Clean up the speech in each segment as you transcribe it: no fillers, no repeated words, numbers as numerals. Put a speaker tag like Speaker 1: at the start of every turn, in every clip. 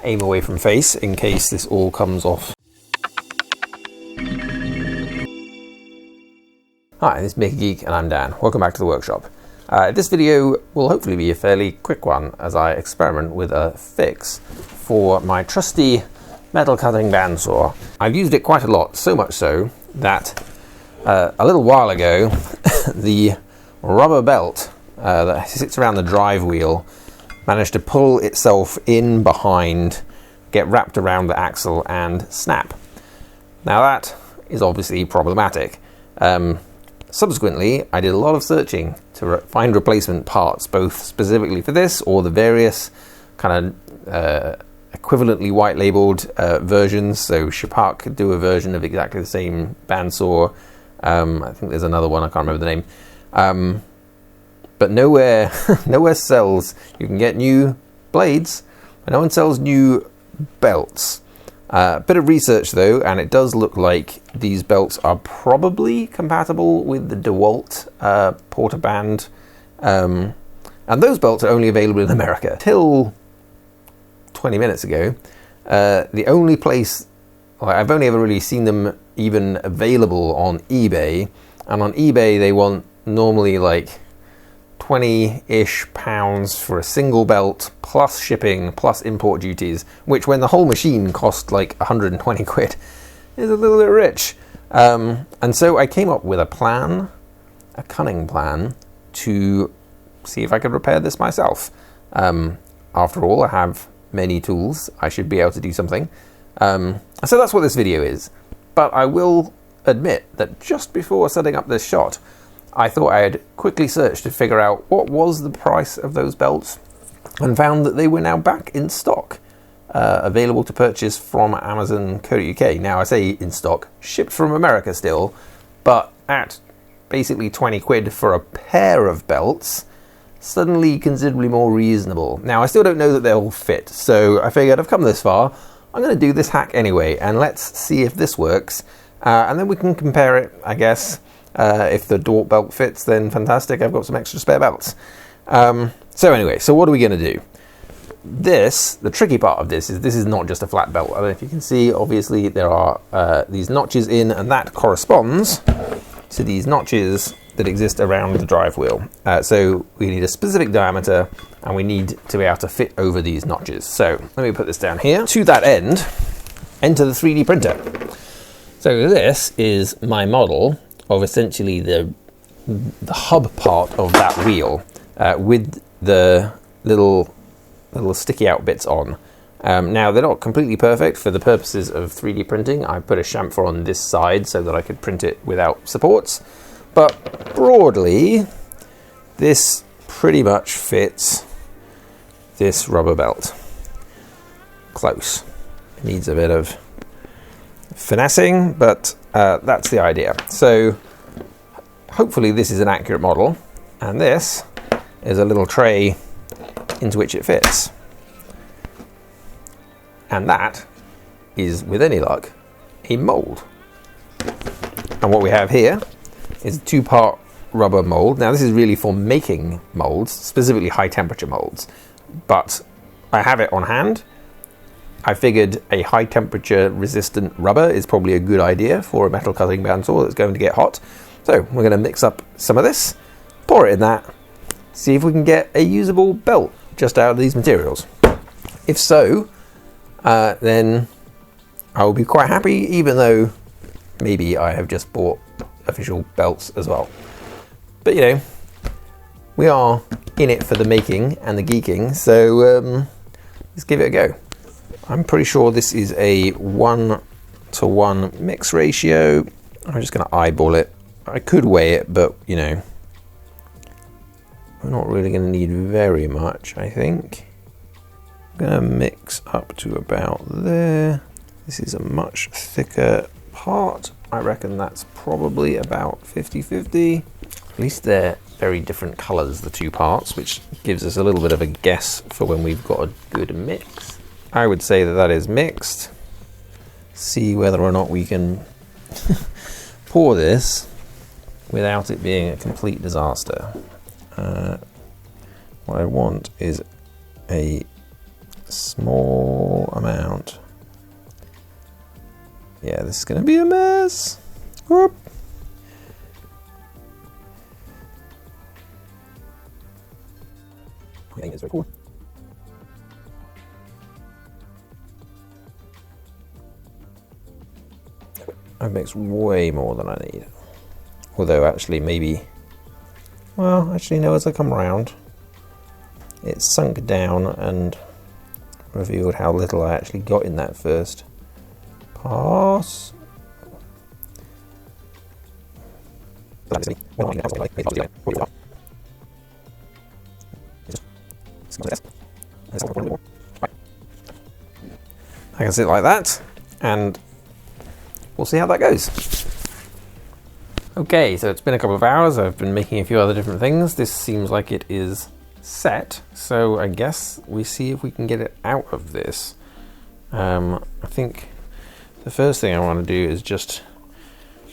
Speaker 1: aim away from face in case this all comes off. Hi, this is Mickey Geek and I'm Dan. Welcome back to the workshop. This video will hopefully be a fairly quick one as I experiment with a fix for my trusty metal cutting bandsaw. I've used it quite a lot, so much so that a little while ago the rubber belt that sits around the drive wheel managed to pull itself in behind, get wrapped around the axle and snap. Now that is obviously problematic. Subsequently, I did a lot of searching to find replacement parts, both specifically for this or the various kind of equivalently white labeled versions. So Shapak could do a version of exactly the same bandsaw. I think there's another one, I can't remember the name. But nowhere sells, you can get new blades, but no one sells new belts. Bit of research though, and it does look like these belts are probably compatible with the DeWalt Porter Band, and those belts are only available in America. Till 20 minutes ago, the only place, I've only ever really seen them even available on eBay, and on eBay they want normally like 20-ish pounds for a single belt, plus shipping, plus import duties, which when the whole machine cost like 120 quid, is a little bit rich. And so I came up with a plan, a cunning plan, to see if I could repair this myself. After all, I have many tools, I should be able to do something. So that's what this video is. But I will admit that just before setting up this shot, I thought I'd quickly search to figure out what was the price of those belts, and found that they were now back in stock, available to purchase from Amazon.co.uk. Now I say in stock, shipped from America still, but at basically 20 quid for a pair of belts, suddenly considerably more reasonable. Now I still don't know that they'll fit, so I figured I've come this far, I'm going to do this hack anyway, and let's see if this works, and then we can compare it, I guess. If the DeWalt belt fits, then fantastic, I've got some extra spare belts. So anyway, so what are we going to do? The tricky part of this is not just a flat belt. I don't know if you can see, obviously there are these notches in, and that corresponds to these notches that exist around the drive wheel. So we need a specific diameter, and we need to be able to fit over these notches. So let me put this down here. To that end, enter the 3D printer. So this is my model of essentially the hub part of that wheel with the little sticky out bits on. Now they're not completely perfect for the purposes of 3D printing. I put a chamfer on this side so that I could print it without supports, but broadly this pretty much fits this rubber belt. Close. It needs a bit of finessing, but that's the idea. So hopefully this is an accurate model, and this is a little tray into which it fits, and that is, with any luck, a mold. And what we have here is a 2-part rubber mold. Now this is really for making molds, specifically high temperature molds, but I have it on hand. I figured a high temperature resistant rubber is probably a good idea for a metal cutting bandsaw that's going to get hot. So we're going to mix up some of this, pour it in that, see if we can get a usable belt just out of these materials. If so, then I will be quite happy, even though maybe I have just bought official belts as well. But you know, we are in it for the making and the geeking, so let's give it a go. I'm pretty sure this is a 1-to-1 mix ratio. I'm just going to eyeball it. I could weigh it, but you know, we're not really going to need very much, I think. I'm going to mix up to about there. This is a much thicker part. I reckon that's probably about 50-50. At least they're very different colours, the two parts, which gives us a little bit of a guess for when we've got a good mix. I would say that that is mixed. See whether or not we can pour this without it being a complete disaster. What I want is a small amount. Yeah, this is going to be a mess. Whoop. I think it's very cool. That makes way more than I need. Although actually maybe, well, actually no, as I come around, it sunk down and revealed how little I actually got in that first pass. I can sit like that, and we'll see how that goes. Okay, so it's been a couple of hours. I've been making a few other different things. This seems like it is set, so I guess we see if we can get it out of this. I think the first thing I want to do is just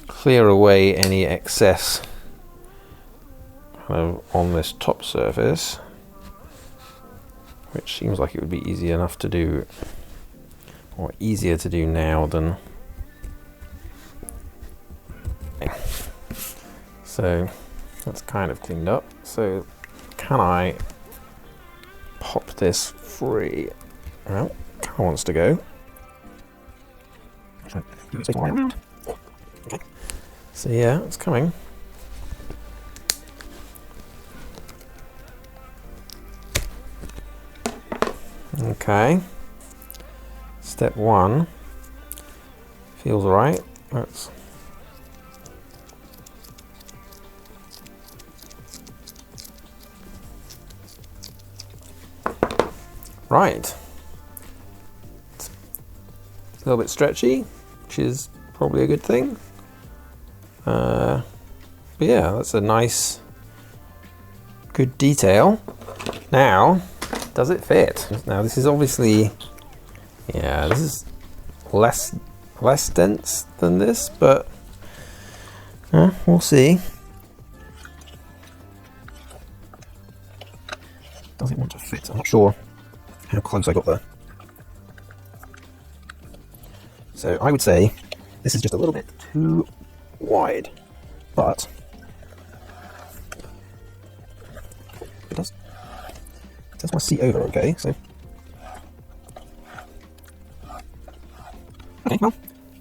Speaker 1: clear away any excess kind of on this top surface, which seems like it would be easy enough to do, or easier to do now than. So that's kind of cleaned up. So can I pop this free? Well, kind of wants to go. Okay. So yeah, it's coming. Okay. Step one feels right. Let's right. It's a little bit stretchy, which is probably a good thing. But yeah, that's a nice, good detail. Now, does it fit? Now this is obviously, yeah, this is less dense than this, but we'll see. Does it want to fit? I'm not sure how close I got there. So I would say this is just a little bit too wide, but it does want to see over okay, so okay, well,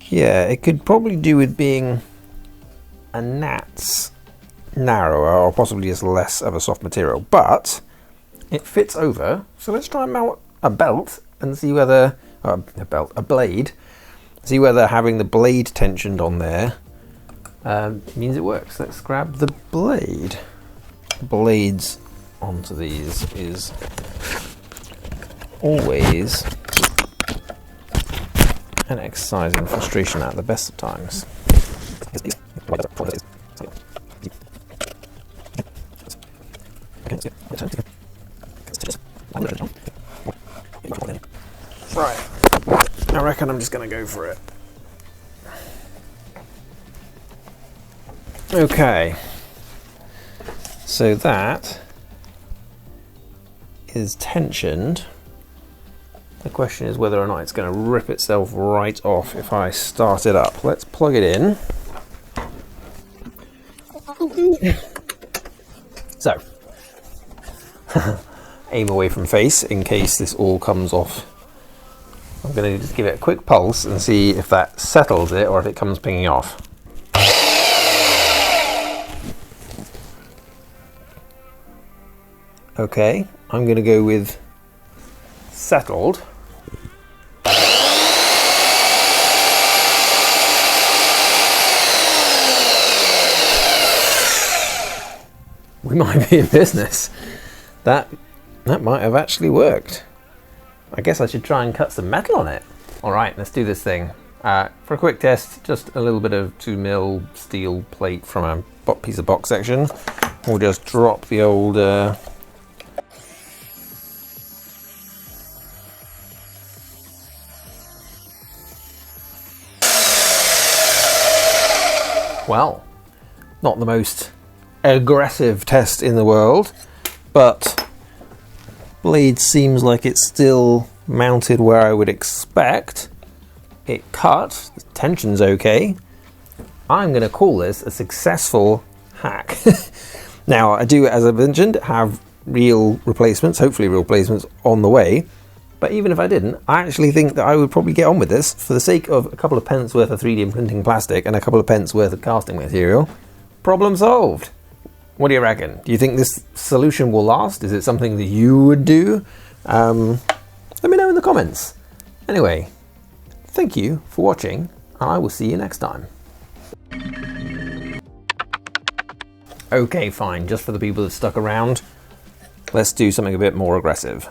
Speaker 1: yeah, it could probably do with being a gnat's narrower, or possibly just less of a soft material, but it fits over. So let's try and mount a belt and see whether a blade, see whether having the blade tensioned on there means it works. Let's grab the blade. Blades onto these is always an exercise in frustration at the best of times. Right, I reckon I'm just going to go for it. Okay, so that is tensioned. The question is whether or not it's going to rip itself right off if I start it up. Let's plug it in. So, aim away from face in case this all comes off. I'm going to just give it a quick pulse and see if that settles it or if it comes pinging off. Okay, I'm going to go with settled. We might be in business. That might have actually worked. I guess I should try and cut some metal on it. Alright, let's do this thing. For a quick test, just a little bit of 2mm steel plate from a piece of box section. We'll just drop the old well, not the most aggressive test in the world, but blade seems like it's still mounted where I would expect. It cut, the tension's okay. I'm going to call this a successful hack. Now, I do, as I mentioned, have real replacements, hopefully real replacements on the way. But even if I didn't, I actually think that I would probably get on with this for the sake of a couple of pence worth of 3D printing plastic and a couple of pence worth of casting material. Problem solved. What do you reckon? Do you think this solution will last? Is it something that you would do? Let me know in the comments. Anyway, thank you for watching, and I will see you next time. Okay, fine, just for the people that stuck around, let's do something a bit more aggressive.